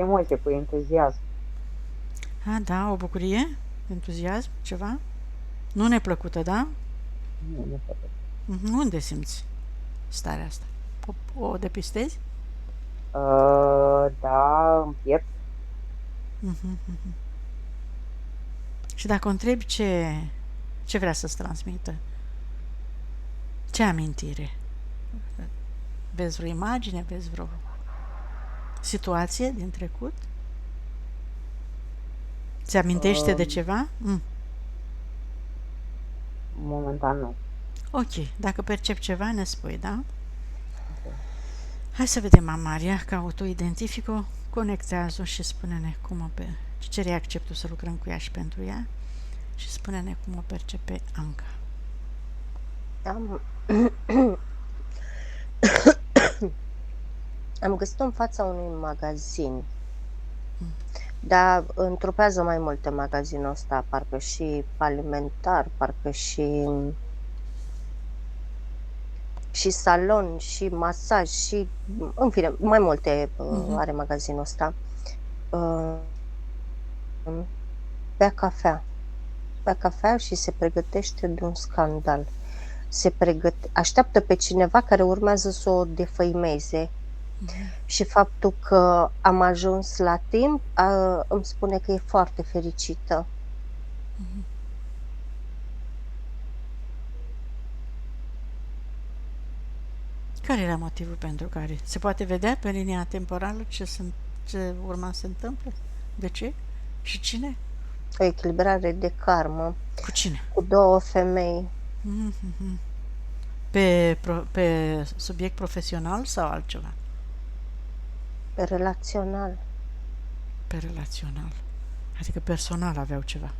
emoție, cu entuziasm. Da, o bucurie? Entuziasm? Ceva? Nu neplăcută, da? Nu, nu pot. Unde simți starea asta? O depistezi? Da, în piept. Și dacă o întrebi ce vrea să-ți transmită? Ce amintire? Vezi vreo imagine? Vezi vreo situație din trecut? Ți amintește de Uh, ceva? Momentan nu. Ok, dacă percep ceva, ne spui, da? Ok. Hai să vedem, Amaria, că autoidentifică, conectează și spune-ne cum cere acceptul să lucrăm cu ea și pentru ea și spune-ne cum o percepe Anca. Am, am găsit-o în fața unui magazin, dar întrupează mai multe magazinul ăsta, parcă și alimentar, parcă și salon, și masaj, și în fine, mai multe are magazinul ăsta. Bea cafea. Bea cafea și se pregătește de un scandal. Așteaptă pe cineva care urmează să o defăimeze. Și faptul că am ajuns la timp îmi spune că e foarte fericită. Care era motivul pentru care? Se poate vedea pe linia temporală ce urma să se întâmple? De ce? Și cine? O echilibrare de karmă Cu cine? cu două femei. Pe subiect profesional sau altceva? Relațional. Pe relațional. Adică personal aveau ceva.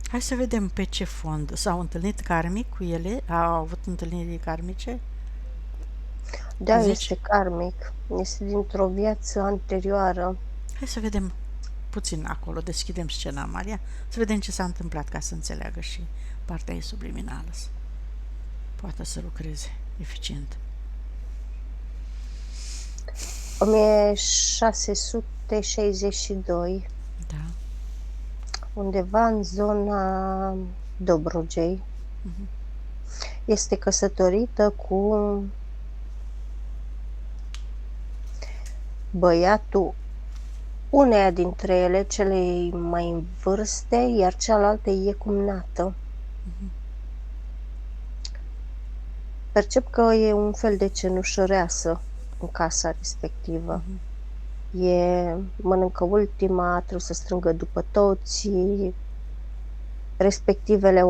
Hai să vedem pe ce fond. S-au întâlnit karmic cu ele? Au avut întâlniri karmice? Da, Zici? este karmic. Este dintr-o viață anterioară. Hai să vedem puțin acolo, deschidem scena, Maria, să vedem ce s-a întâmplat ca să înțeleagă și partea ei subliminală să poată să lucreze eficient. 1662. Da. Undeva în zona Dobrogei. Este căsătorită cu băiatul uneia dintre ele, celei mai în vârste, iar cealaltă e cumnată. Percep că e un fel de cenușăreasă în casa respectivă. Mănâncă ultima, trebuie să strângă după toți, respectivele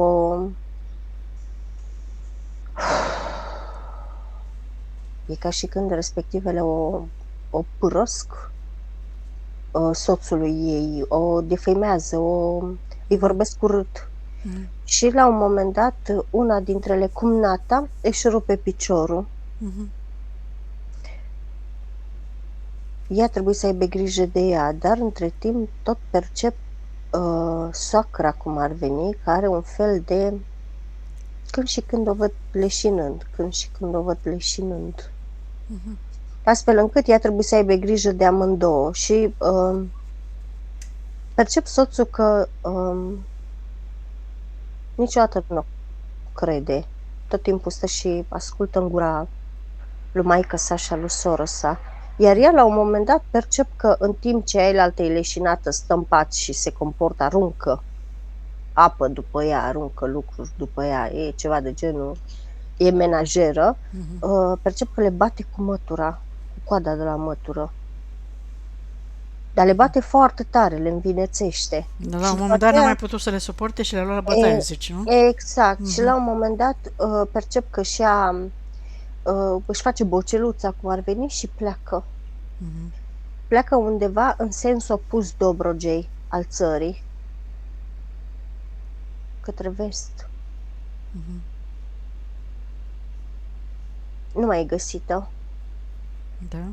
e ca și când respectivele o pârăsc soțului ei, o defăimează, îi vorbesc urât. Și la un moment dat, una dintre ele, cumnata, își rupe piciorul. Ea trebuie să aibă grijă de ea, dar între timp tot percep soacra, cum ar veni, care are un fel de... Când și când o văd leșinând. Astfel încât ea trebuie să aibă grijă de amândouă. Și percep soțul că niciodată nu crede. Tot timpul stă și ascultă în gura lui maică sa și a lui soră sa. Iar ea, la un moment dat, percep că în timp ce ailaltă e leșinată, stă în pat și se comportă, aruncă apă după ea, aruncă lucruri după ea, e ceva de genul, e menajeră, percep că le bate cu mătura, cu coada de la mătură. Dar le bate foarte tare, le învinețește. La un moment dat n-a mai putut să le suporte și le-a luat la bătaie, zici, nu? Exact. Și la un moment dat percep că își face boceluța, cum ar veni, și pleacă. Pleacă undeva în sens opus Dobrogei, al țării, către vest. Nu mai e găsită. Da.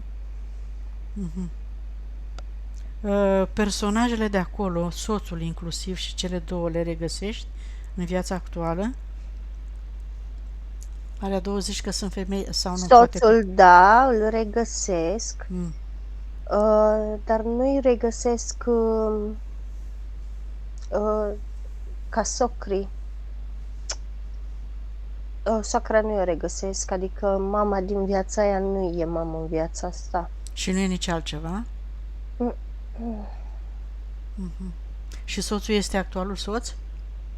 Personajele de acolo, soțul inclusiv și cele două, le regăsești în viața actuală? Alea două zici că sunt femei sau nu poate? Soțul, da, îl regăsesc, Mm. dar nu-i regăsesc ca socri. Soacra nu o regăsesc, adică mama din viața aia nu e mamă în viața asta. Și nu e nici altceva? Mm. Mhm. Și soțul este actualul soț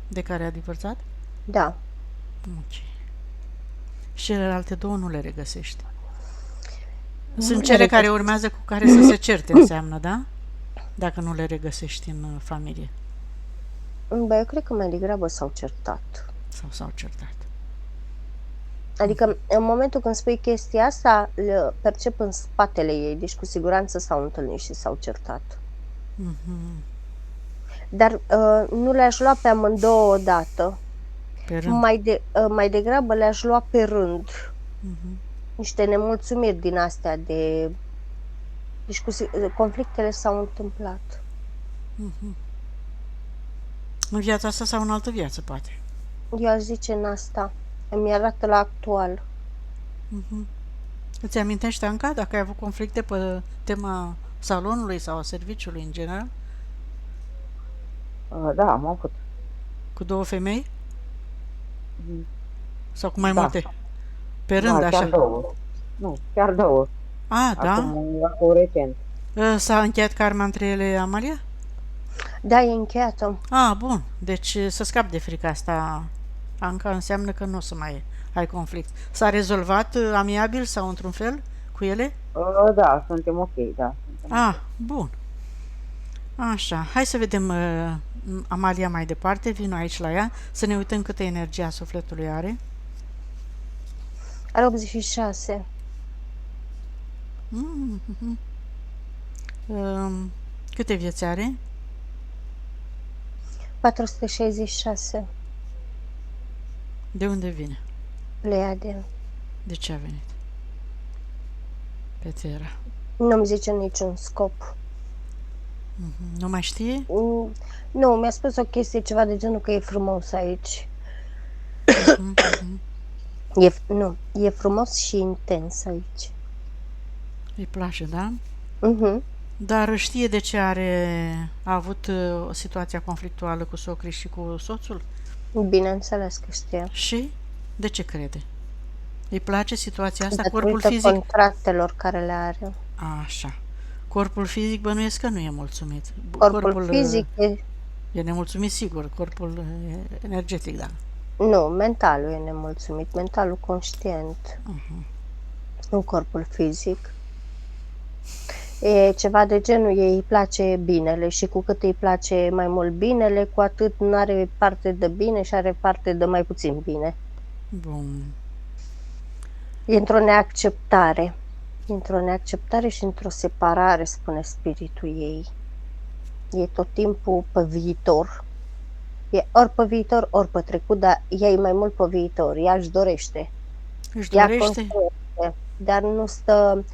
de care a divorțat? Da. Ok. Și celelalte două nu le regăsești. Nu Sunt le cele care regăsesc. urmează cu care să se certe, înseamnă, da? Dacă nu le regăsești în familie. Bă, eu cred că mai degrabă s-au certat. Sau s-au certat. Adică în momentul când spui chestia asta, le percep în spatele ei, deci cu siguranță s-au întâlnit și s-au certat. Mhm. Dar nu le-aș lua pe amândouă odată. Pe rând. Mai degrabă le-aș lua pe rând. Mhm. Niște nemulțumiri din astea de... Deci conflictele s-au întâmplat. Mhm. În viața asta sau în altă viață, poate. Eu aș zice în asta. Îmi arată la actual. Mhm. Îți amintești, Anca, dacă ai avut conflicte pe tema salonului sau a serviciului în general? Da, am avut. Cu două femei? Mm, Sau cu mai Da. multe? Pe rând, Da, chiar așa? două. Nu, chiar două. A, da? Acum recent. S-a încheiat karma între ele, Amalia? Da, e încheiată. A, bun. Deci să scap de frica asta, Anca, înseamnă că nu o să mai ai conflict. S-a rezolvat amiabil sau într-un fel cu ele? Da, suntem ok, da. A, bun. Așa, hai să vedem Amalia mai departe, vin aici la ea, să ne uităm câtă energie a sufletului are. Are 86. Mhm. Câte vieți are? 466. De unde vine? Pleiade. De ce a venit? Pe Terra. Nu-mi zice niciun scop. Mhm. Nu mai știe? Nu, mi-a spus o chestie, ceva de genul că e frumos aici. Mhm. Nu, e frumos și intens aici. Îi place, da? Mhm. Dar știe de ce a avut situația conflictuală cu socrii și cu soțul? Bineînțeles că știe. Și de ce crede? Îi place situația asta? Corpul Datorită fizic? contractelor care le are. Așa. Corpul fizic bănuiesc că nu e mulțumit. Corpul fizic e nemulțumit, sigur. Corpul energetic, da. Nu, mentalul e nemulțumit, mentalul conștient, nu corpul fizic. E ceva de genul, ei îi place binele și cu cât îi place mai mult binele, cu atât nu are parte de bine și are parte de mai puțin bine. Bun. E într-o neacceptare. E într-o neacceptare și într-o separare, spune spiritul ei. E tot timpul pe viitor. E ori pe viitor, ori pe trecut, dar ea e mai mult pe viitor. Ea își dorește. Își Ea dorește? construiește, dar nu stă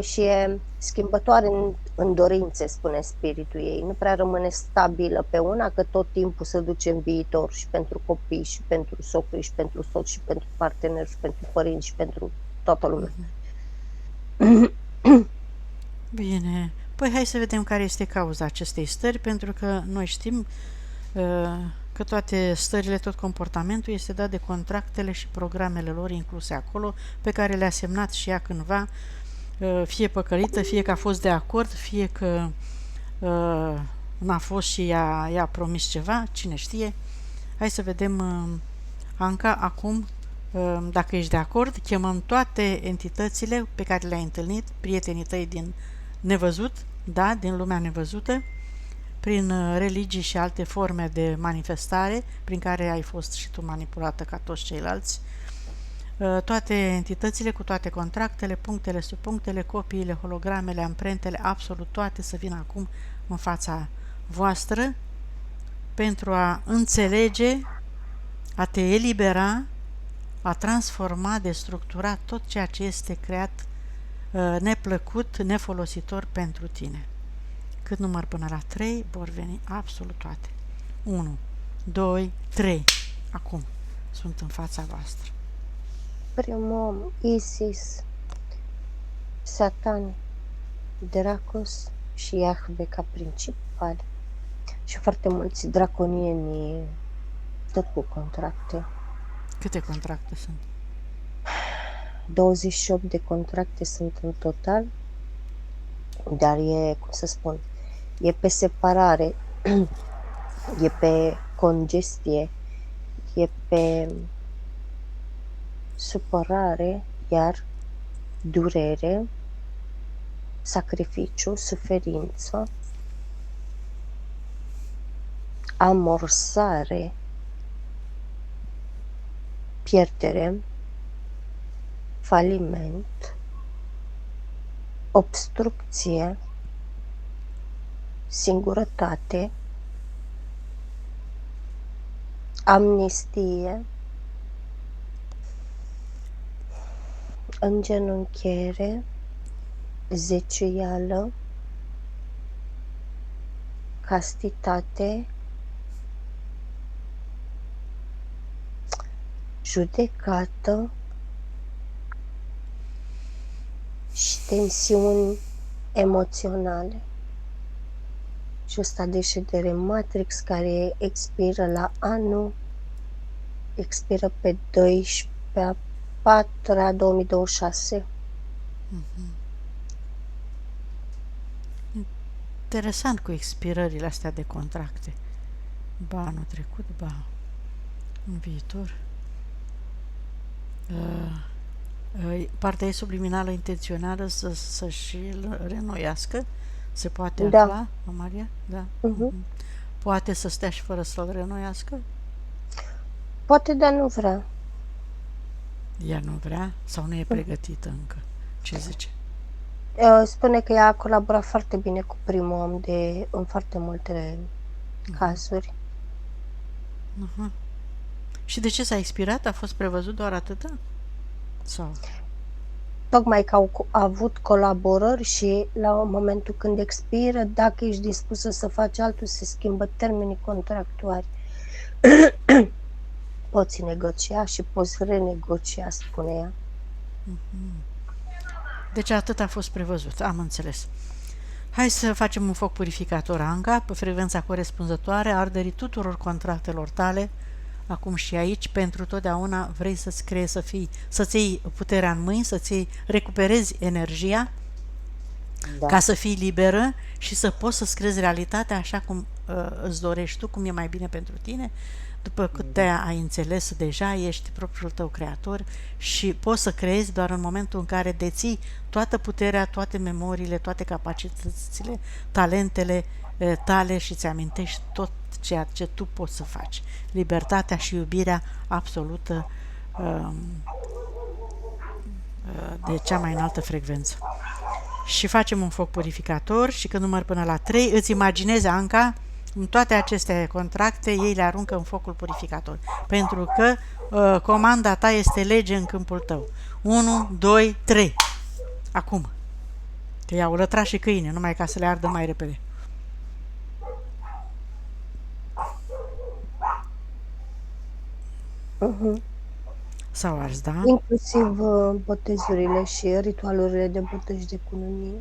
și e schimbătoare în dorințe, spune spiritul ei. Nu prea rămâne stabilă pe una, că tot timpul se duce în viitor și pentru copii, și pentru socri, și pentru soț, și pentru parteneri, și pentru părinți, și pentru toată lumea. Bine. Păi hai să vedem care este cauza acestei stări, pentru că noi știm că toate stările, tot comportamentul este dat de contractele și programele lor incluse acolo, pe care le-a semnat și ea cândva, fie păcălită, fie că a fost de acord, fie că n-a fost și i-a promis ceva, cine știe. Hai să vedem, Anca, acum, dacă ești de acord, chemăm toate entitățile pe care le-ai întâlnit, prietenii tăi din nevăzut, da, din lumea nevăzută, prin religii și alte forme de manifestare prin care ai fost și tu manipulată ca toți ceilalți, toate entitățile cu toate contractele, punctele, subpunctele, copiile, hologramele, amprentele, absolut toate să vină acum în fața voastră pentru a înțelege, a te elibera, a transforma, destructura tot ceea ce este creat neplăcut, nefolositor pentru tine. Cât număr până la 3, vor veni absolut toate. 1, 2, 3. Acum sunt în fața voastră. primul om, Isis, Satan, Dracos și Iahve ca principal. Și foarte mulți draconieni tot cu contracte. Câte contracte sunt? 28 de contracte sunt în total, dar e, cum să spun, e pe separare, e pe congestie, e pe supărare, iar durere, sacrificiu, suferință, amorsare, pierdere, faliment, obstrucție, singurătate, amnistie, îngenunchiere, zeciuială, castitate, judecată și tensiuni emoționale. Și ăsta de ședere Matrix care expiră la anul, expiră pe 12/4/2026. Interesant cu expirările astea de contracte. Ba anul trecut, ba în viitor. Partea ei subliminală intențională să-și îl renoiască? Se poate Da. afla, Maria? Da. Poate să stea și fără să-l renoiască? Poate, dar nu vrea. Ea nu vrea sau nu e pregătită încă? Ce zice? Spune că ea a colaborat foarte bine cu primul om în foarte multe cazuri. Și de ce s-a expirat? A fost prevăzut doar atâta? Sau? Tocmai că au avut colaborări și la momentul când expiră, dacă ești dispusă să faci altul, se schimbă termenii contractuali. Poți negocia și poți renegocia, spune ea. Deci atât a fost prevăzut, am înțeles. Hai să facem un foc purificator, Anca, pe frecvența corespunzătoare a arderii tuturor contractelor tale, acum și aici, pentru totdeauna vrei să-ți creezi, să-ți iei puterea în mâini, să-ți recuperezi energia, Da. ca să fii liberă și să poți să-ți creezi realitatea așa cum îți dorești tu, cum e mai bine pentru tine. După cât ai înțeles deja, ești propriul tău creator și poți să creezi doar în momentul în care deții toată puterea, toate memoriile, toate capacitățile, talentele tale și îți amintești tot ceea ce tu poți să faci. Libertatea și iubirea absolută de cea mai înaltă frecvență. Și facem un foc purificator și când număr până la 3, îți imaginezi, Anca, în toate aceste contracte, ei le aruncă în focul purificator. Pentru că comanda ta este lege în câmpul tău. 1, 2, 3. Acum. Te iau lătra și câine, numai ca să le ardă mai repede. S-au ars, da? Inclusiv botezurile și ritualurile de botez de cununie.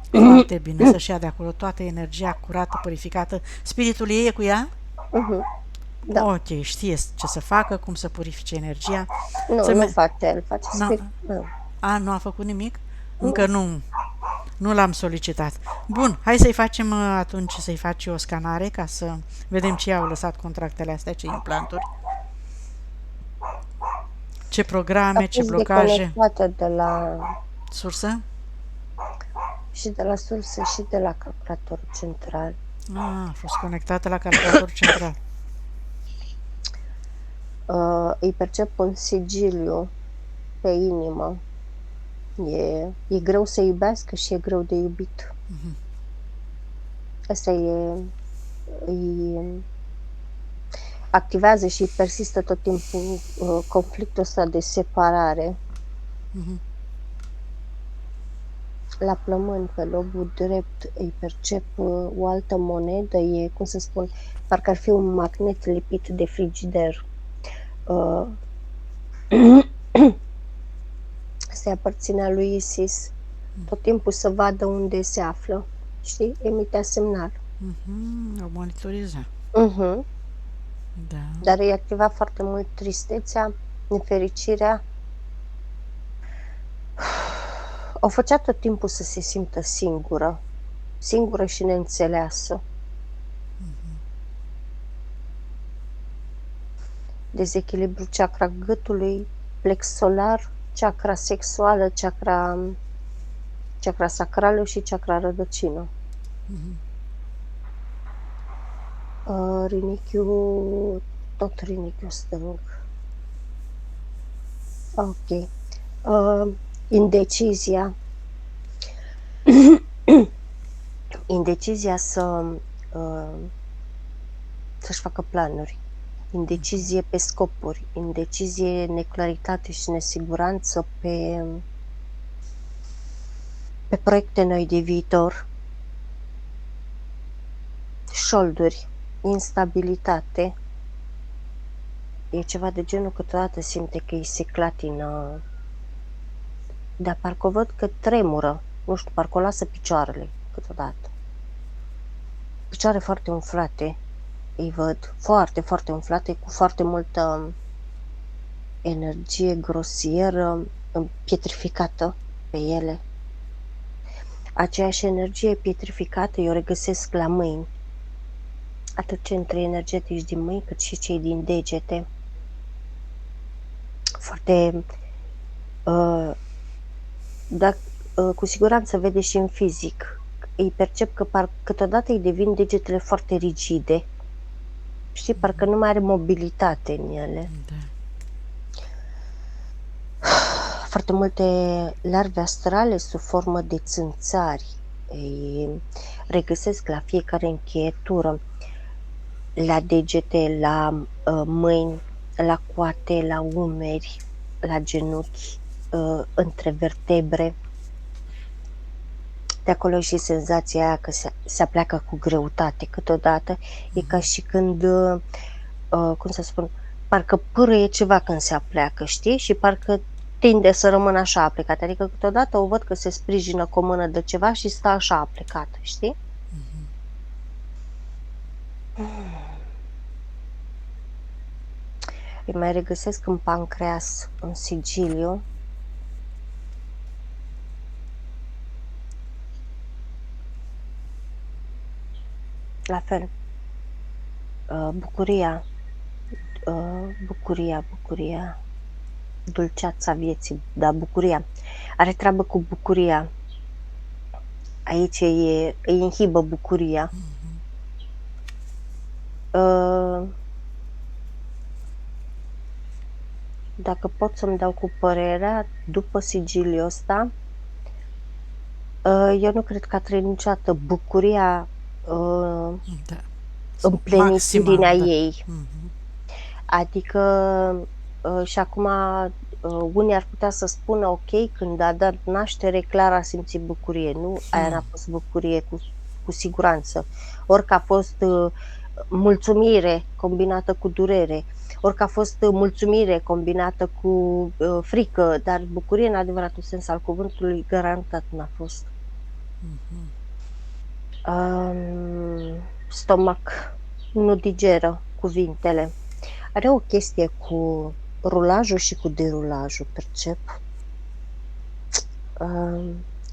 Foarte bine, să-și ia de acolo toată energia curată, purificată. Spiritul ei e cu ea? Da. Ok, știe ce să facă, cum să purifice energia. Nu face el, face spirit. Nu a făcut nimic? Încă nu l-am solicitat. Bun, hai să-i facem atunci, să-i faci o scanare ca să vedem ce au lăsat contractele astea, ce implanturi. Ce programe, ce blocaje. De la sursă? Și de la sursă și de la calculatorul central. A fost conectată la calculatorul central. Îi percep un sigiliu pe inimă. E greu să iubească și e greu de iubit. Asta îi activează și persistă tot timpul conflictul ăsta de separare. La plămâni, pe lobul drept, îi percep o altă monedă, e, cum să spun, parcă ar fi un magnet lipit de frigider. Asta aparținea lui Isis. Tot timpul să vadă unde se află. Știi? Emitea semnal. O monitoriza. Mhm. Da. Dar îi activa foarte mult tristețea, nefericirea. O făcea tot timpul să se simtă singură și neînțeleasă. Dezechilibru chakra gâtului, plex solar, chakra sexuală, chakra sacrală și chakra rădăcină. Rinichiul, tot rinichiul stâng. Ok. Indecizia. Indecizia să-și facă planuri. Indecizie pe scopuri. Indecizie, neclaritate și nesiguranță pe proiecte noi de viitor. Șolduri. Instabilitate. E ceva de genul că câteodată simte că îi se clatină, dar parcă o văd că tremură, nu știu, parcă o lasă picioarele câteodată. Picioare foarte umflate, îi văd, foarte, foarte umflate, cu foarte multă energie grosieră, pietrificată pe ele. Aceeași energie pietrificată eu o regăsesc la mâini, atât centrii energetici din mâini, cât și cei din degete. Foarte, cu siguranță vede și în fizic. Îi percep că câteodată îi devin degetele foarte rigide. Știi, parcă nu mai are mobilitate în ele. Da. Foarte multe larve astrale sub formă de țânțari îi regăsesc la fiecare încheietură, la degete, la mâini, la coate, la umeri, la genunchi, între vertebre. De acolo și senzația aia că se apleacă cu greutate câteodată. E ca și când, cum să spun, parcă pârâie ceva când se apleacă, știi? Și parcă tinde să rămână așa aplecat. Adică câteodată o văd că se sprijină cu o mână de ceva și stă așa aplecată, știi? Îi mai regăsesc în pancreas, în sigiliu. La fel, bucuria, dulceața vieții, da, bucuria. Are treabă cu bucuria. Aici îi inhibă bucuria. Dacă pot să-mi dau cu părerea, după sigiliul ăsta, eu nu cred că a trăit niciodată bucuria Da. în plenitudinea Maximă, da. ei. Adică și acum unii ar putea să spună ok, când a dat naștere, clar a simțit bucurie. Nu, aia n-a fost bucurie cu siguranță. Orică a fost mulțumire combinată cu durere, orică a fost mulțumire combinată cu frică, dar bucurie în adevăratul sens al cuvântului garantat n-a fost. Stomac, nu digeră cuvintele. Are o chestie cu rulajul și cu derulajul, percep.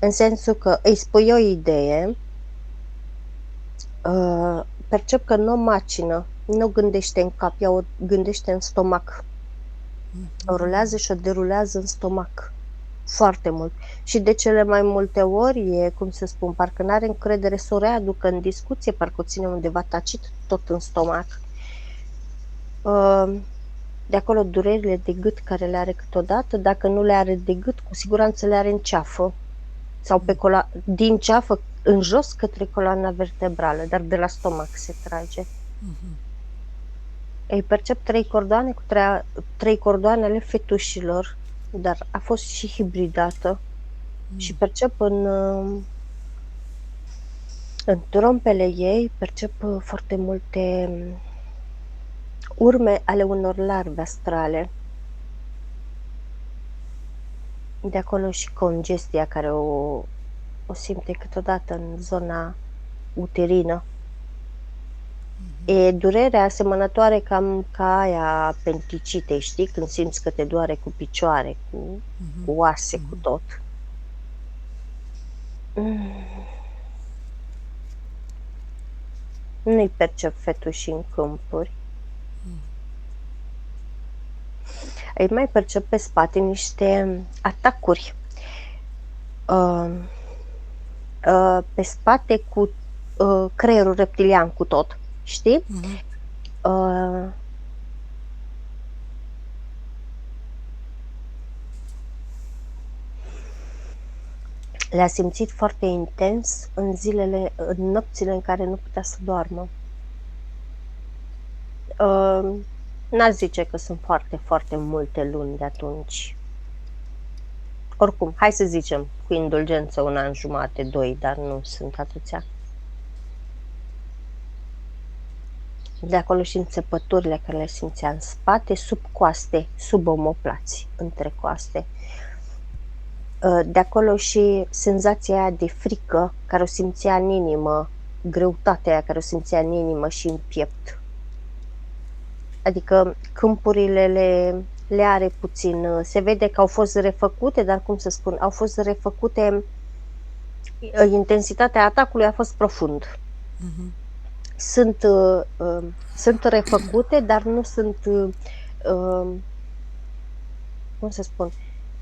În sensul că îi spui o idee, percep că nu o macină, nu gândește în cap, ea o gândește în stomac. O rulează și o derulează în stomac. Foarte mult. Și de cele mai multe ori e, cum să spun, parcă n-are încredere să o readucă în discuție, parcă o ține undeva tacit, tot în stomac. De acolo durerile de gât care le are câteodată, dacă nu le are de gât, cu siguranță le are în ceafă. Sau din ceafă în jos către coloana vertebrală, dar de la stomac se trage. Îi percep 3 cordoane cu 3 cordoane ale fetușilor, dar a fost și hibridată. Și percep în trompele ei, percep foarte multe urme ale unor larve astrale. De acolo și congestia care o simte câteodată în zona uterină. E durerea asemănătoare cam ca aia a apendicitei, știi? Când simți că te doare cu picioare, cu oase, cu tot. Nu-i percep fetușii în câmpuri. Îi mai percep pe spate niște atacuri pe spate cu creierul reptilian cu tot, știi? Le-a simțit foarte intens în nopțile în care nu putea să doarmă. N-aș zice că sunt foarte, foarte multe luni de atunci. Oricum, hai să zicem, cu indulgență 1 an jumate, 2, dar nu sunt atâția. De acolo și înțepăturile care le simțea în spate, sub coaste, sub omoplați, între coaste. De acolo și senzația aia de frică care o simțea în inimă, greutatea aia care o simțea în inimă și în piept. Adică câmpurile le are puțin, se vede că au fost refăcute, dar cum să spun, au fost refăcute, intensitatea atacului a fost profund. Sunt refăcute, dar nu sunt, cum să spun,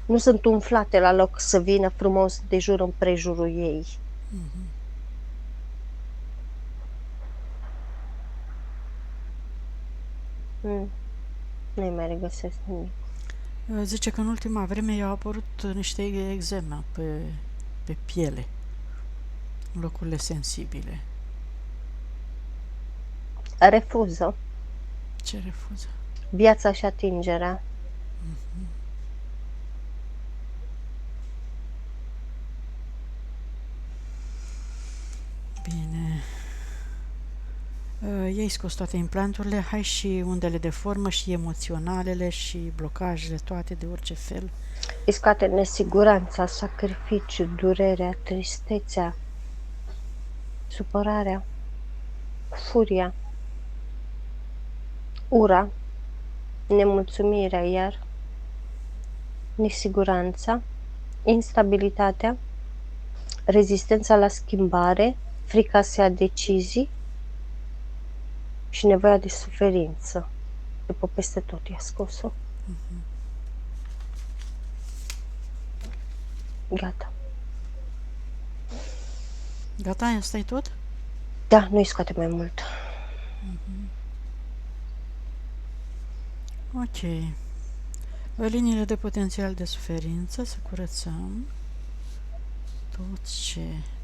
nu sunt umflate la loc să vină frumos de jur împrejurul ei. Nu-i mai regăsesc nimic. Zice că în ultima vreme i-au apărut niște eczeme pe piele, în locurile sensibile. Refuză Ce refuză? viața și atingerea. Bine. Ei scos toate implanturile, hai și undele de formă și emoționalele și blocajele, toate de orice fel. Îi scoate nesiguranța, sacrificiul, durerea, tristețea, supărarea, furia, ura, nemulțumirea iar, nesiguranța, instabilitatea, rezistența la schimbare, frica să ia decizii și nevoia de suferință. După peste tot i-a scos-o. Gata. Gata? Asta e tot? Da, nu-i scoate mai mult. Ok. Liniile de potențial de suferință, să curățăm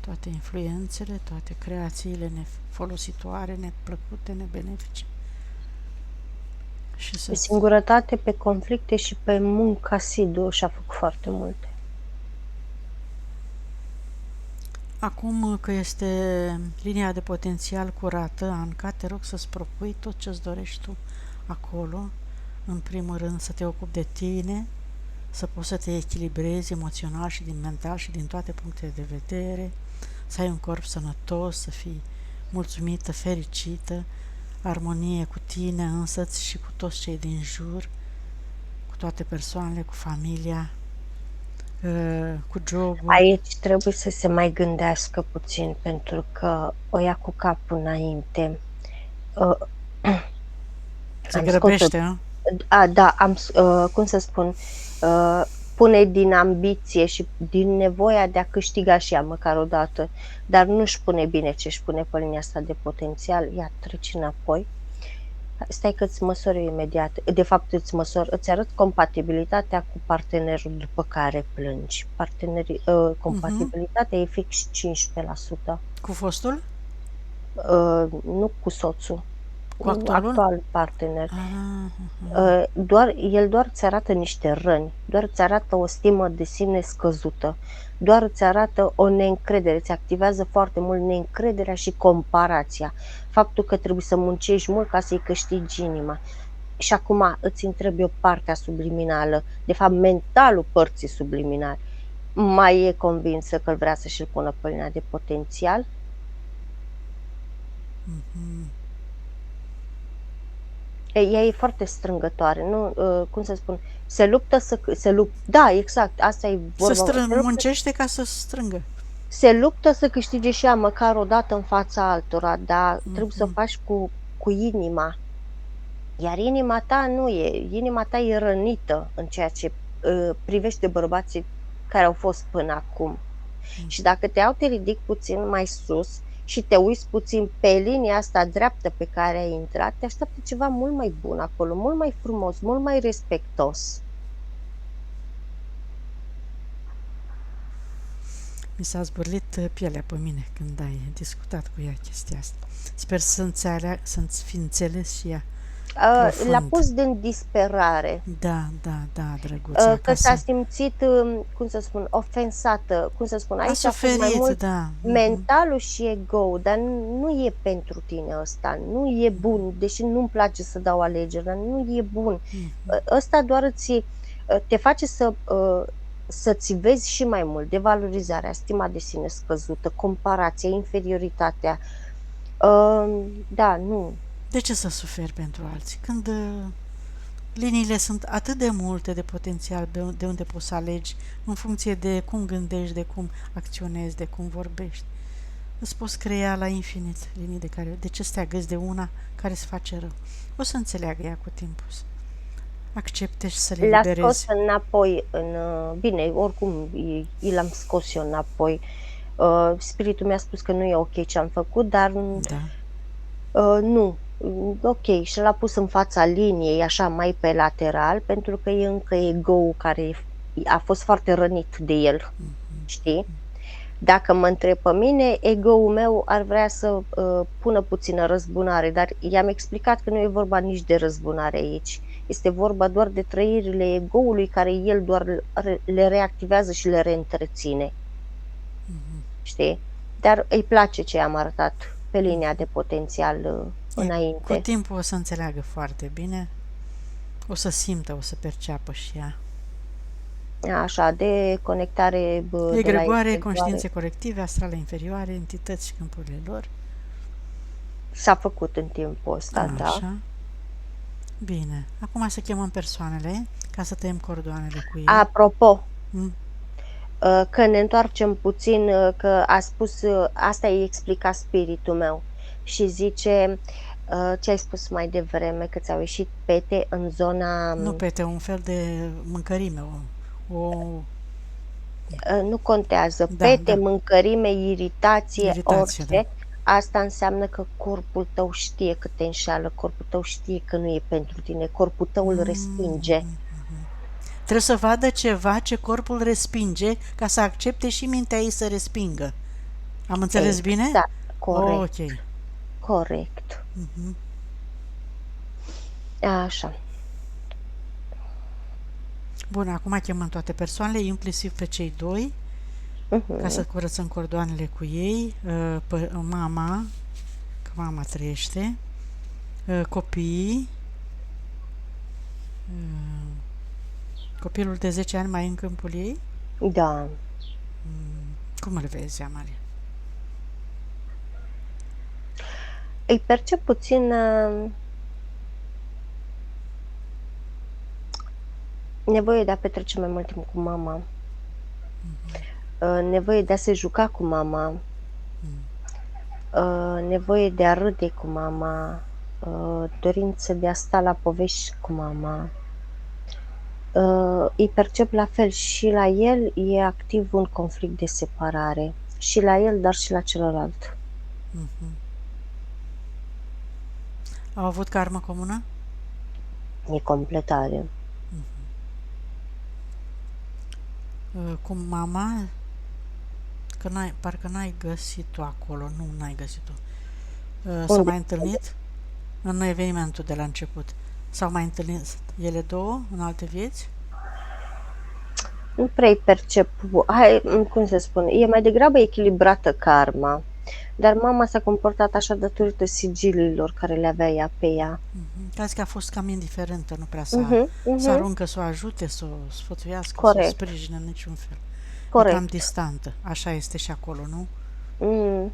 toate influențele, toate creațiile nefolositoare, neplăcute, nebenefice. Și Pe singurătate, pe conflicte și pe muncă asiduă și-a făcut foarte multe. Acum că este linia de potențial curată, Anca, te rog să-ți propui tot ce-ți dorești tu acolo. În primul rând să te ocupi de tine, să poți să te echilibrezi emoțional și din mental și din toate punctele de vedere, să ai un corp sănătos, să fii mulțumită, fericită, armonie cu tine însăți și cu toți cei din jur, cu toate persoanele, cu familia, cu jobul. Aici trebuie să se mai gândească puțin, pentru că o ia cu capul înainte. Se grăbește, nu? Da, cum să spun, pune din ambiție și din nevoia de a câștiga și ea măcar o dată, dar nu-și pune bine ce își pune pe linia asta de potențial, ea trece înapoi. Stai că îți măsori imediat, de fapt îți arăt compatibilitatea cu partenerul după care plângi. Compatibilitatea e fix 15%. Cu fostul? Nu cu soțul. Cu actual partener. El doar îți arată niște răni, doar îți arată o stimă de sine scăzută, doar îți arată o neîncredere, îți activează foarte mult neîncrederea și comparația, faptul că trebuie să muncești mult ca să-i câștigi inima. Și acum îți întreb eu partea subliminală, de fapt mentalul părții subliminale, mai e convinsă că vrea să-și-l pună pe linia de potențial? Ea e foarte strângătoare, nu, cum să spun, da, exact, asta e vorba. Muncește ca să strângă. Se luptă să câștige și ea măcar o dată în fața altora, dar trebuie să o faci cu inima. Iar inima ta e rănită în ceea ce privește bărbații care au fost până acum. Și dacă te ridic puțin mai sus și te uiți puțin pe linia asta dreaptă pe care ai intrat, te așteaptă ceva mult mai bun acolo, mult mai frumos, mult mai respectos. Mi s-a zbârlit pielea pe mine când ai discutat cu ea chestia asta. Sper să-ți fi înțeles și ea. L-a pus din disperare. Da, drăguța. Că s-a simțit, cum să spun, ofensată, aici a suferit, mai mult da. mentalul și ego, dar nu e pentru tine ăsta, nu e bun, deși nu-mi place să dau alegeri, dar nu e bun. Ăsta doar te face să-ți vezi și mai mult devalorizarea, stima de sine scăzută, comparația, inferioritatea. Da, nu. De ce să suferi pentru alții? Când liniile sunt atât de multe de potențial de unde poți să alegi în funcție de cum gândești, de cum acționezi, de cum vorbești. Îți poți crea la infinit linii de ce să te agăzi de una care îți face rău. O să înțeleagă ea cu timpul. Accepte și să le liberezi. L-a scos înapoi bine, oricum l-am scos eu înapoi. Spiritul mi-a spus că nu e ok ce am făcut, dar nu. Ok, și l-a pus în fața liniei, așa mai pe lateral, pentru că e încă ego-ul care a fost foarte rănit de el, știi? Dacă mă întreb pe mine, ego-ul meu ar vrea să pună puțină răzbunare, dar i-am explicat că nu e vorba nici de răzbunare aici. Este vorba doar de trăirile ego-ului care el doar le reactivează și le reîntreține. Știi? Dar îi place ce am arătat pe linia de potențial înainte. Cu timpul o să înțeleagă foarte bine, o să simtă, o să perceapă și ea. Așa, de conectare egregoare, conștiințe colective, astrale inferioare, entități și câmpurile lor. S-a făcut în timpul ăsta, așa. Da. Bine. Acum să chemăm persoanele ca să tăiem cordoanele cu ei. Apropo, că ne întoarcem puțin, că a spus, asta i-a explicat spiritul meu și zice, ce ai spus mai devreme, că ți-au ieșit pete în zona... Nu pete, un fel de mâncărime, nu contează, pete, mâncărime, iritație, orice. Da. Asta înseamnă că corpul tău știe că te înșeală, corpul tău știe că nu e pentru tine, corpul tău îl respinge. Trebuie să vadă ceva ce corpul respinge ca să accepte și mintea ei să respingă. Am înțeles bine? Da, corect. Ok. Corect. Așa. Bun, acum chemăm toate persoanele, inclusiv pe cei doi, ca să curățăm cordoanele cu ei, pe mama, că mama trăiește, copiii, copilul de 10 ani mai în câmpul ei? Da. Cum îl vezi, Amalia? Îi percep puțin nevoie de a petrece mai mult timp cu mama, nevoie de a se juca cu mama, nevoie de a râde cu mama, dorință de a sta la povești cu mama. Îi percep la fel și la el e activ un conflict de separare, și la el, dar și la celălalt. Au avut karmă comună? E completare. Cu mama, că parcă n-ai găsit-o acolo, n-ai găsit-o. S-au mai întâlnit în evenimentul de la început. S-au mai întâlnit ele două în alte vieți? Nu prea percep, cum să spun, e mai degrabă echilibrată karma. Dar mama s-a comportat așa datorită sigiliilor care le avea ea pe ea. Crezi că a fost cam indiferentă, nu prea Mhm, să mhm. aruncă, să o ajute, să o sfătuiască, să o Corect, sprijine în niciun fel. E corect. cam distantă. Așa este și acolo, nu? Mm.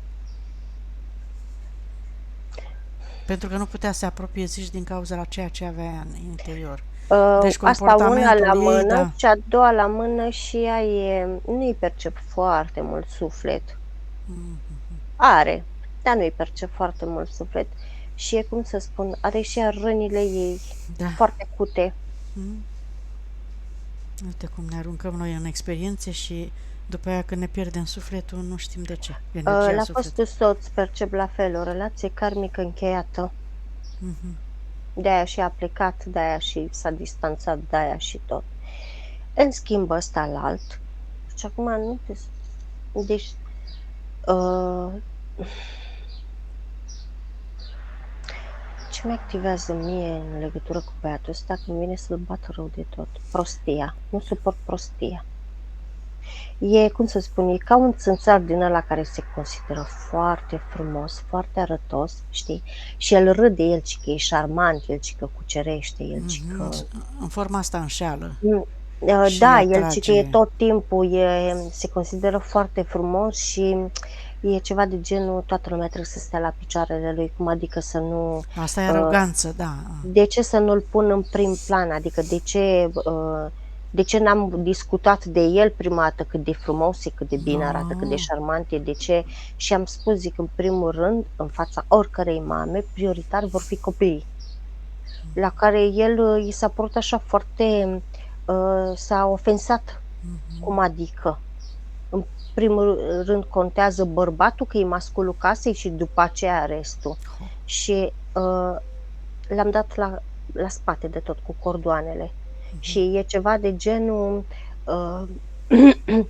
Pentru că nu putea să se apropie, zici, din cauza la ceea ce avea ea în interior. Deci Asta una la comportamentul ei, mână da. și a doua la mână și ea nu-i percep foarte mult suflet. Are, dar nu-i percep foarte mult suflet. Și e, cum să spun, are și ea rănile ei Da. foarte acute. Uite cum ne aruncăm noi în experiențe și după aia când ne pierdem sufletul, nu știm de ce. Energia La sufletului. fostul soț percep la fel, o relație karmică încheiată. Mhm. De-aia și a plecat, de-aia și s-a distanțat, de-aia și tot. În schimb ăsta la alt. Și acum nu te... Deci... Ce mi activează mie în legătură cu băiatul ăsta când vine să-l bat rău de tot? Prostia. Nu suport prostia. E, cum să spun, e ca un țânțar din ăla care se consideră foarte frumos, foarte arătos, știi? Și el râde, el ci că e șarmant, el ci că cucerește, el ci că... În forma asta înșeală. Și Da, el ci că e atrage. tot timpul, se consideră foarte frumos și e ceva de genul, toată lumea trebuie să stea la picioarele lui, cum adică să nu... Asta e aroganță, da. De ce să nu-l pun în prim plan? Adică de ce n-am discutat de el prima dată cât de frumos e, cât de bine arată, cât de șarmant e, de ce? Și am spus, zic, în primul rând, în fața oricărei mame, prioritar vor fi copiii. La care el i s-a părut așa foarte... s-a ofensat. Cum adică? În primul rând contează bărbatul, că e masculul casei și după aceea restul. Și l-am dat la spate de tot cu cordoanele. Și e ceva de genul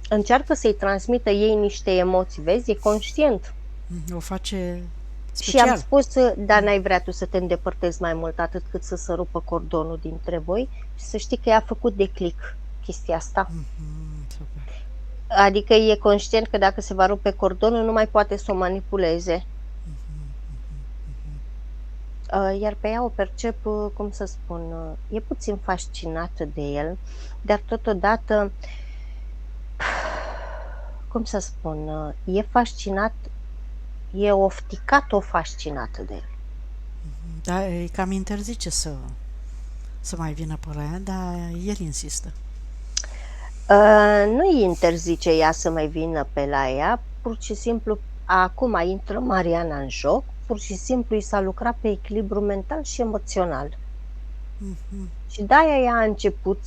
încearcă să-i transmită ei niște emoții, vezi? E conștient. O face Și special. am spus, dar n-ai vrea tu să te îndepărtezi mai mult atât cât să rupă cordonul dintre voi și să știi că i-a făcut de click chestia asta. Super. Adică e conștient că dacă se va rupe cordonul, nu mai poate să o manipuleze. Iar pe ea o percep, cum să spun, e puțin fascinată de el, dar totodată, cum să spun, e fascinat, e ofticat-o fascinată de el. Da, îi cam interzice să mai vină pe la ea, dar el insistă. Nu îi interzice ea să mai vină pe la ea, pur și simplu, acum intră Mariana în joc, pur și simplu i s-a lucrat pe echilibru mental și emoțional. Și de-aia ea a început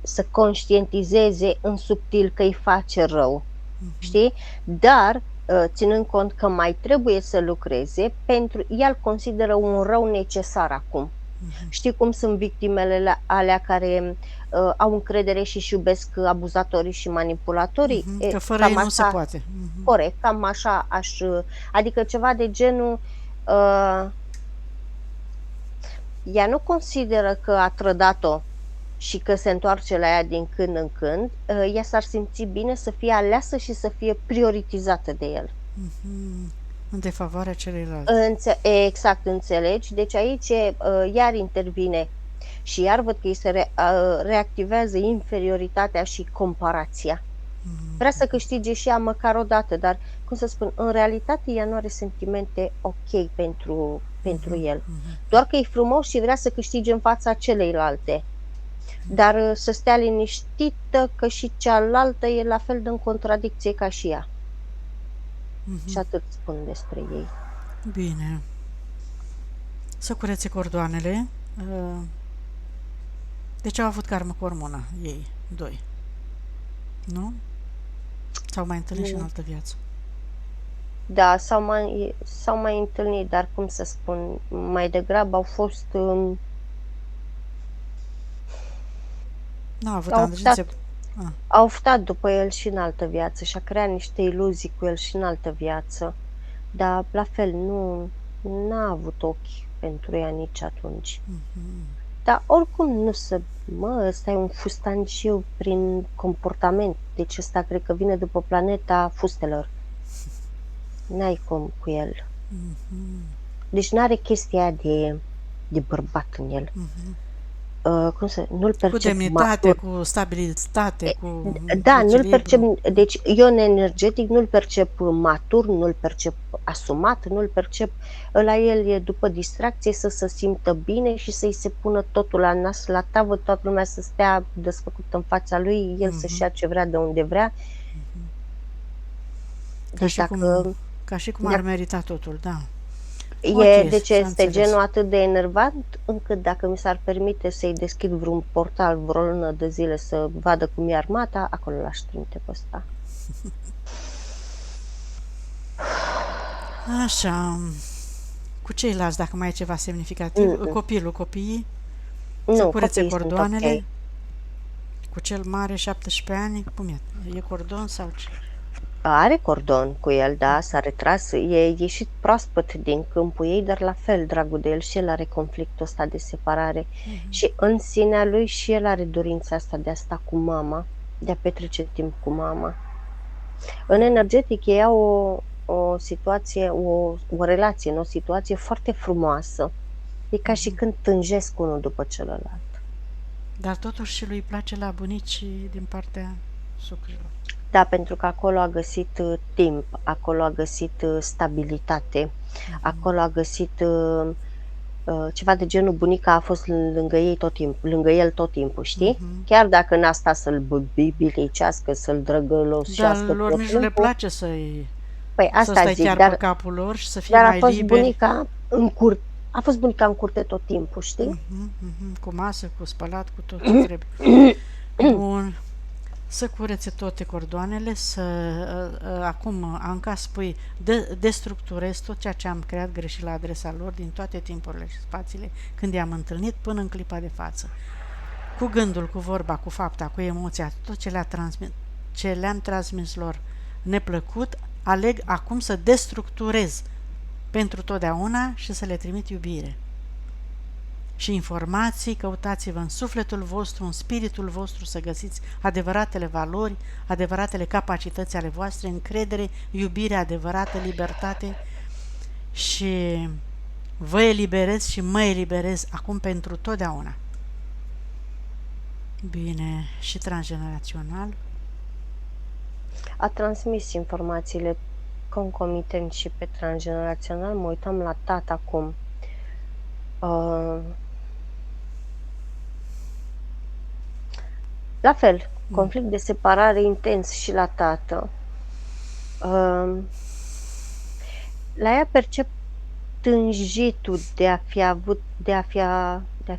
să conștientizeze în subtil că îi face rău, știi? Dar ținând cont că mai trebuie să lucreze, pentru el consideră un rău necesar acum. Știi cum sunt victimele alea care au încredere și își iubesc abuzatorii și manipulatorii? Că fără ei nu se poate. Corect, cam așa adică ceva de genul ea nu consideră că a trădat-o și că se întoarce la ea din când în când, ea s-ar simți bine să fie aleasă și să fie prioritizată de el. În defavoarea celuilalt. Exact, înțelegi? Deci aici iar intervine și iar văd că îi se reactivează inferioritatea și comparația. Vrea să câștige și ea măcar o dată, dar, cum să spun, în realitate ea nu are sentimente ok pentru el. Doar că e frumos și vrea să câștige în fața celeilalte. Dar să stea liniștită că și cealaltă e la fel de în contradicție ca și ea. Și atât spun despre ei. Bine. Să curețe cordoanele. Deci au avut karmă cu hormona ei, doi. Nu? S-au mai întâlnit și în altă viață. Da, s-au mai întâlnit, dar cum să spun, mai degrabă au fost... Nu, a avut tandrințe. Au oftat după el și în altă viață și a creat niște iluzii cu el și în altă viață. Dar, la fel, n-a avut ochi pentru ea nici atunci. Dar oricum nu ăsta e un fustanciu prin comportament. Deci ăsta cred că vine după planeta fustelor. N-ai cum cu el. Mhm. Deci n-are chestia aia de bărbat în el. Nu-l Cu percep demnitate, matur. cu stabilitate, cu Da, nu-l percep, echilibru. deci eu în energetic nu-l percep matur, nu-l percep asumat, nu-l percep, la el e după distracție să se simtă bine și să-i se pună totul la nas, la tavă, toată lumea să stea desfăcută în fața lui, el să-și ia ce vrea de unde vrea. Deci Ca și cum ar merita totul, da. deci s-a este înțeles. genul atât de enervant încât dacă mi s-ar permite să-i deschid vreun portal vreo lună de zile să vadă cum e armata, acolo l-aș trimite pe ăsta. Așa. Cu ceilalți, dacă mai e ceva semnificativ, copiii, să Nu, curețe copiii sunt cordoanele, ok. cu cel mare, 17 ani, cum e? E cordon sau ce? Are cordon cu el, da, s-a retras, e ieșit proaspăt din câmpul ei, dar la fel, dragul de el, și el are conflictul ăsta de separare. Și în sinea lui și el are dorința asta de a sta cu mama, de a petrece timp cu mama. În energetic ei au o situație, o relație, o situație foarte frumoasă. E ca și când tânjesc unul după celălalt. Dar totuși și lui place la bunici din partea sucrilor. Da, pentru că acolo a găsit timp, acolo a găsit stabilitate, acolo a găsit ceva de genul bunica a fost lângă el tot timpul, știi? Chiar dacă n-a stat să-l bilicească, să-l drăgălosească Dar lor tot nici nu le timpul. place să Asta stai zic, chiar dar pe capul lor și să fie Dar a mai fost liberi. bunica în curte. A fost bunica în curte tot timpul, știi? Cu masă, cu spălat, cu tot ce trebuie. Bun. Să curețe toate cordoanele, acum, Anca, spui, destructurez tot ceea ce am creat greșit la adresa lor din toate timpurile și spațiile când i-am întâlnit până în clipa de față. Cu gândul, cu vorba, cu fapta, cu emoția, tot ce le-am transmis lor neplăcut, aleg acum să destructurez pentru totdeauna și să le trimit iubire. Și informații, căutați-vă în sufletul vostru, în spiritul vostru să găsiți adevăratele valori, adevăratele capacități ale voastre, încredere, iubire adevărată, libertate și vă eliberez și mă eliberez acum pentru totdeauna. Bine, și transgenerațional? A transmis informațiile concomitent și pe transgenerațional. Mă uitam la tata acum. La fel, conflict de separare intens și la tată. La ea percep tânjitul de a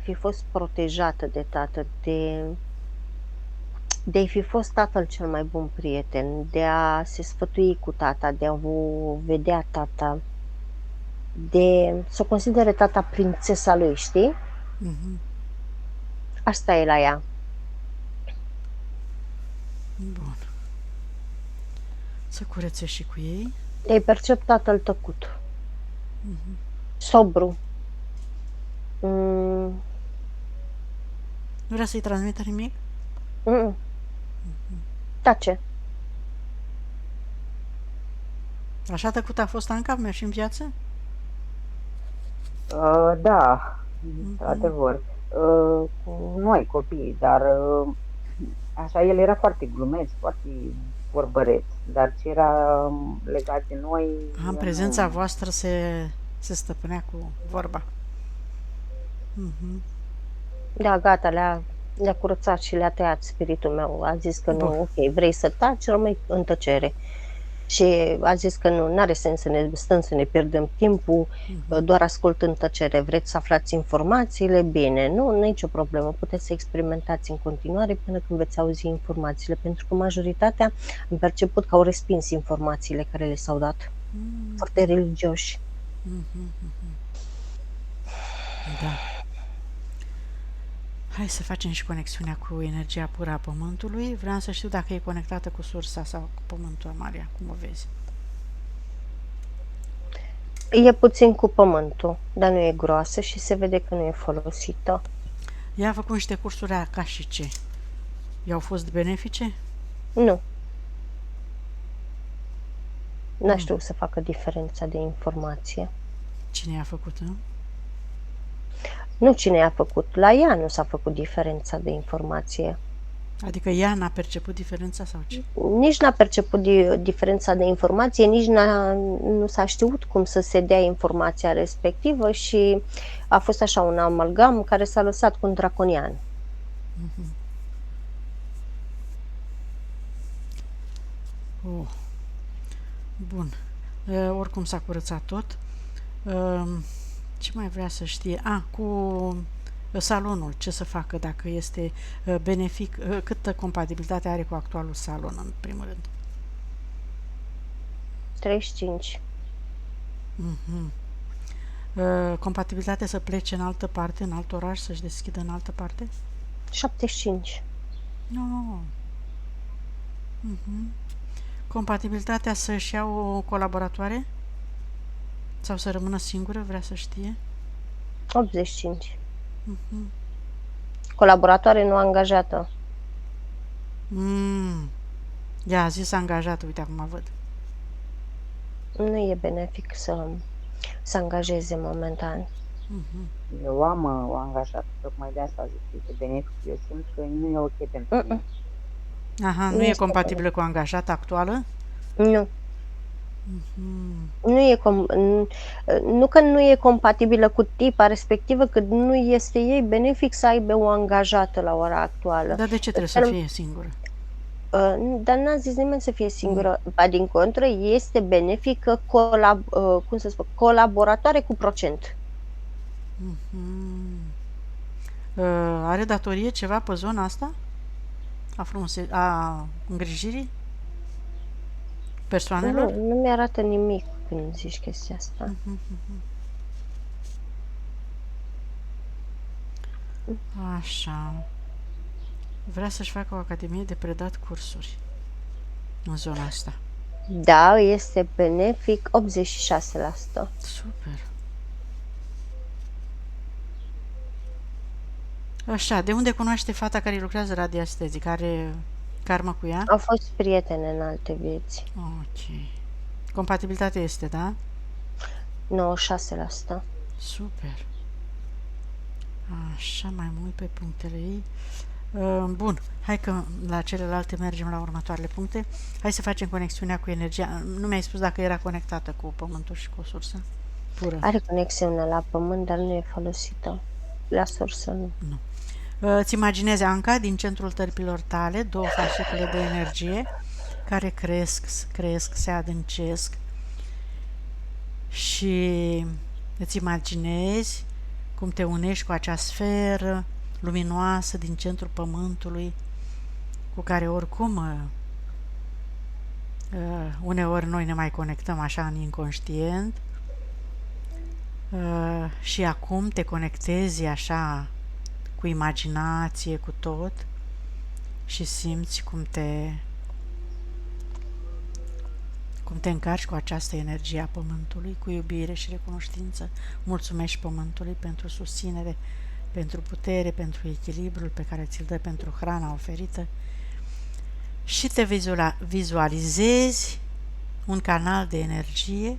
fi fost protejată de tată, de a fi fost tatăl cel mai bun prieten, de a se sfătui cu tata, de a o vedea tata, de să o considere tata prințesa lui, știi? Asta e la ea. Bun. Să curețe și cu ei. De-ai percep tatăl tăcut. Sobru. Nu vrea să-i transmită nimic? Tace. Așa tăcut a fost Anca și în viață? Da, într-adevăr. Cu noi copii, dar așa, el era foarte glumeț, foarte vorbăreț, dar ce era legat de noi... În prezența voastră se stăpânea cu vorba. Da, gata, le-a curățat și le-a tăiat spiritul meu. A zis că nu, ok, vrei să taci, rămâi în tăcere. Și a zis că nu are sens să ne stăm să ne pierdem timpul, doar ascult în tăcere. Vreți să aflați informațiile? Bine, nu, nicio problemă. Puteți să experimentați în continuare până când veți auzi informațiile, pentru că majoritatea am perceput că au respins informațiile care le s-au dat. Foarte religioși. Da. Hai să facem și conexiunea cu energia pură a Pământului. Vreau să știu dacă e conectată cu sursa sau cu Pământul, Amalia. Cum o vezi? E puțin cu Pământul, dar nu e groasă și se vede că nu e folosită. Ea a făcut niște cursuri akashice. I-au fost benefice? Nu. N-a știut să facă diferența de informație. Cine a făcut-o? Nu cine a făcut, la ea nu s-a făcut diferența de informație. Adică ea n-a perceput diferența sau ce? Nici n-a perceput diferența de informație, nici nu s-a știut cum să se dea informația respectivă și a fost așa un amalgam care s-a lăsat cu un draconian. Oh. Bun. Oricum s-a curățat tot. Ce mai vrea să știe? Cu salonul, ce să facă dacă este benefic, câtă compatibilitate are cu actualul salon, în primul rând? 35. Compatibilitate să plece în altă parte, în alt oraș, să-și deschidă în altă parte? 75. Nu. Compatibilitatea să-și ia o colaboratoare? Sau să rămână singură, vrea să știe? 85. Colaboratoare nu angajată. Ea a zis angajat, uite acum văd. Nu e benefic să angajeze momentan. Eu am o angajată, tocmai de asta zic, este benefic. Eu simt că nu e ok pentru mine. Aha, nu e compatibilă cu angajata actuală? Nu. Nu că nu e compatibilă cu tipa respectivă, cât nu este ei benefic să aibă o angajată la ora actuală. Dar de ce trebuie să fie singură? Dar n-a zis nimeni să fie singură. Ba din contră, este benefică colaboratoare cu procent. Are datorie ceva pe zona asta? A îngrijirii persoanelor? Nu mi-arată nimic când zici chestia asta. Așa. Vrea să-și facă o academie de predat cursuri în zona asta. Da, este benefic 86%. Super. Așa, de unde cunoaște fata care lucrează radiestezic? Are karmă cu ea? Au fost prietene în alte vieți. Ok. Compatibilitatea este, da? 96%. Super. Așa, mai mult pe punctele ei. Bun, hai că la celelalte mergem la următoarele puncte. Hai să facem conexiunea cu energia. Nu mi-ai spus dacă era conectată cu pământul și cu sursa pură. Are conexiune la pământ, dar nu e folosită. La sursă nu. Îți imaginezi, Anca, din centrul tălpilor tale, două fascicule de energie care cresc, se adâncesc și îți imaginezi cum te unești cu acea sferă luminoasă din centrul pământului, cu care oricum uneori noi ne mai conectăm așa în inconștient, și acum te conectezi așa cu imaginație, cu tot, și simți cum te încarci cu această energie a pământului, cu iubire și recunoștință. Mulțumești pământului pentru susținere, pentru putere, pentru echilibrul pe care ți-l dă, pentru hrana oferită, și te vizualizezi un canal de energie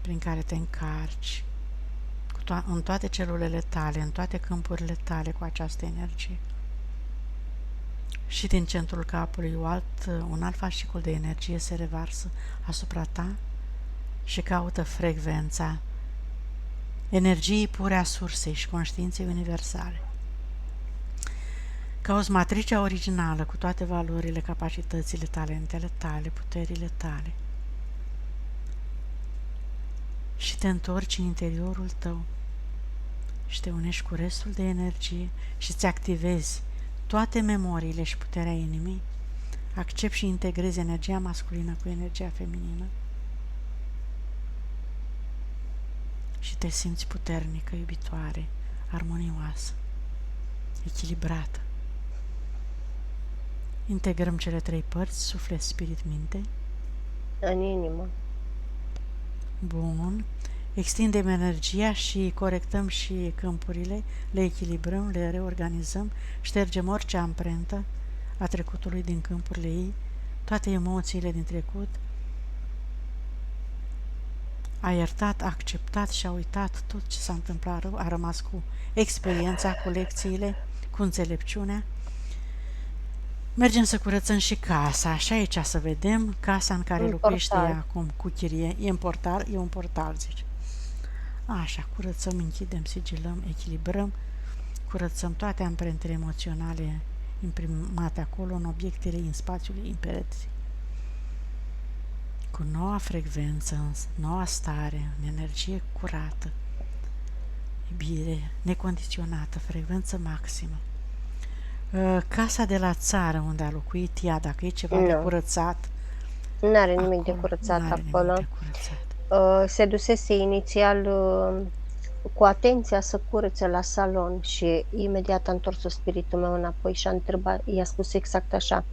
prin care te încarci în toate celulele tale, în toate câmpurile tale cu această energie. Și din centrul capului un alt fascicul de energie se revarsă asupra ta și caută frecvența energiei pure a sursei și conștiinței universale. Cauți matricea originală cu toate valorile, capacitățile, talentele tale, puterile tale și te întorci în interiorul tău și te unești cu restul de energie și îți activezi toate memoriile și puterea inimii, accepti și integrezi energia masculină cu energia feminină și te simți puternică, iubitoare, armonioasă, echilibrată. Integrăm cele trei părți, suflet, spirit, minte. În inimă. Bun. Extindem energia și corectăm și câmpurile, le echilibrăm, le reorganizăm, ștergem orice amprentă a trecutului din câmpurile ei, toate emoțiile din trecut, a iertat, a acceptat și a uitat tot ce s-a întâmplat rău, a rămas cu experiența, cu lecțiile, cu înțelepciunea. Mergem să curățăm și casa, și aici să vedem casa în care locuiește ea acum cu chirie. E un portal, zice. Așa, curățăm, închidem, sigilăm, echilibrăm, curățăm toate amprentele emoționale imprimate acolo, în obiectele, în spațiul, în pereți. Cu noua frecvență, noua stare, în energie curată, iubire necondiționată, frecvență maximă. Casa de la țară unde a locuit ea, dacă e ceva de curățat, n-are nimic de curățat acolo. Se dusese inițial cu atenția să curățe la salon și imediat a întors spiritul meu înapoi și a întrebat, i-a spus exact așa: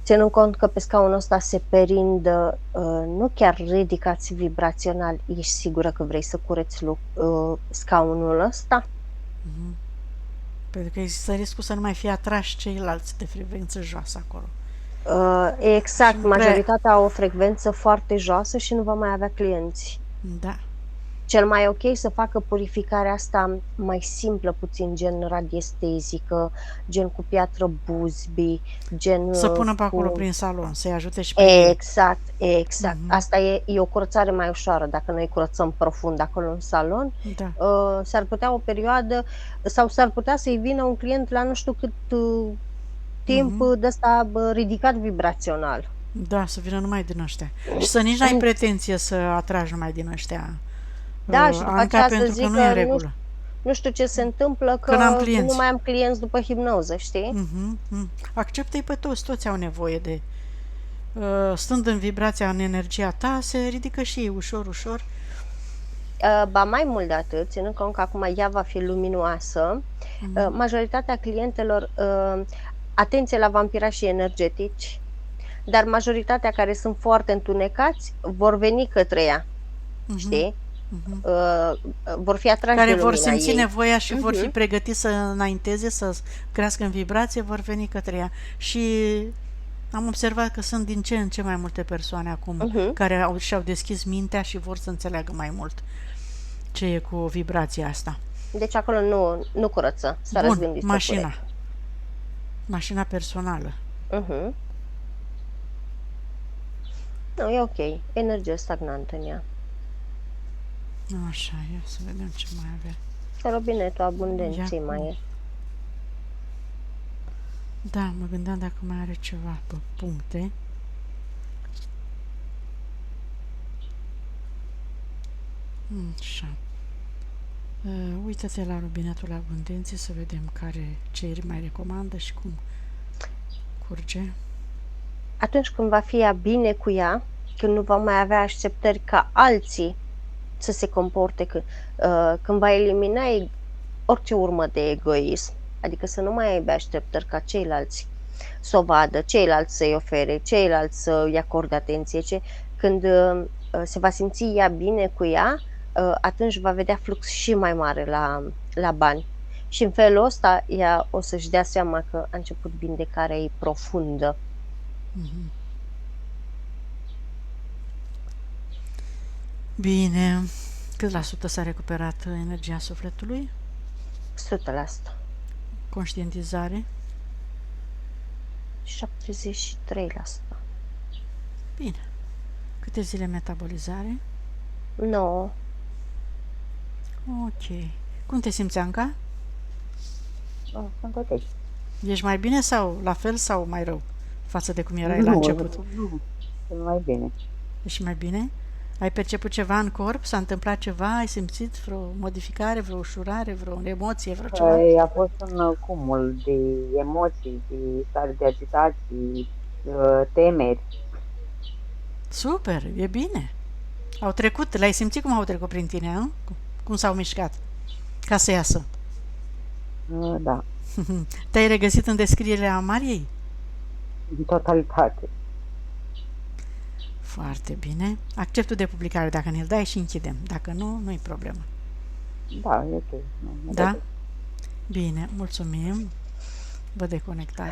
ținând cont că pe scaunul ăsta se perindă, nu chiar ridicați vibrațional, ești sigură că vrei să cureți scaunul ăsta? Pentru că există riscul să nu mai fie atrași ceilalți de frecvență joasă acolo. Exact, majoritatea au o frecvență foarte joasă și nu va mai avea clienți. Da. Cel mai ok să facă purificarea asta mai simplă puțin, gen radiestezică, gen cu piatră Busby, gen să pună pe acolo prin salon, să-i ajute și pe ei. Exact. Asta e o curățare mai ușoară. Dacă noi curățăm profund acolo în salon, s-ar putea o perioadă sau s-ar putea să-i vină un client la nu știu cât timp de ăsta ridicat vibrațional. Da, să vină numai din ăștia. Și să nici n-ai pretenție să atragi numai din ăștia. Da, și după aceea să zic că nu știu ce se întâmplă, că nu mai am clienți după hipnoză, știi? Acceptă-i pe toți au nevoie de... stând în vibrația, în energia ta, se ridică și ei ușor. Ba mai mult de atât, ținând cont că acum ea va fi luminoasă, majoritatea clientelor, atenție la vampirașii energetici, dar majoritatea care sunt foarte întunecați vor veni către ea, știi? Vor fi atrași care de vor simți ei. Nevoia și vor fi pregătiți să înainteze, să crească în vibrație, vor veni către ea. Și am observat că sunt din ce în ce mai multe persoane acum care și-au deschis mintea și vor să înțeleagă mai mult ce e cu vibrația asta. Deci acolo nu curăță. Bun, mașina personală. Nu, e ok. Energie stagnantă în ea. Așa, ia să vedem ce mai avea. Robinetul abundenței mai e. Da, mă gândeam dacă mai are ceva pe puncte. Așa. Uită-te la robinetul abundenței să vedem ce îi mai recomandă și cum curge. Atunci când va fi ea bine cu ea, când nu va mai avea așteptări ca alții să se comporte, când va elimina orice urmă de egoism, adică să nu mai aibă așteptări ca ceilalți să o vadă, ceilalți să-i ofere, ceilalți să-i acorde atenție, când se va simți ea bine cu ea, atunci va vedea flux și mai mare la bani. Și în felul ăsta ea o să-și dea seama că a început vindecarea ei profundă. Bine. Cât la sută s-a recuperat energia sufletului? 100%. Conștientizare? 73%. Bine. Câte zile metabolizare? 9. Ok. Cum te simți, Anca? Sunt ok. Ești mai bine sau la fel sau mai rău față de cum erai la început? Nu, sunt mai bine. Ești mai bine? Ai perceput ceva în corp? S-a întâmplat ceva? Ai simțit vreo modificare, vreo ușurare, vreo emoție, vreo ceva? A fost un cumul de emoții, de stare de agitații, temeri. Super, e bine. Au trecut, le-ai simțit cum au trecut prin tine, nu? Cum s-au mișcat ca să iasă? Da. Te-ai regăsit în descrierea Mariei? În totalitate. Foarte bine. Acceptul de publicare, dacă ne-l dai și închidem. Dacă nu, nu-i problemă. Da, e ok. Da? Bine, mulțumim. Vă deconectați.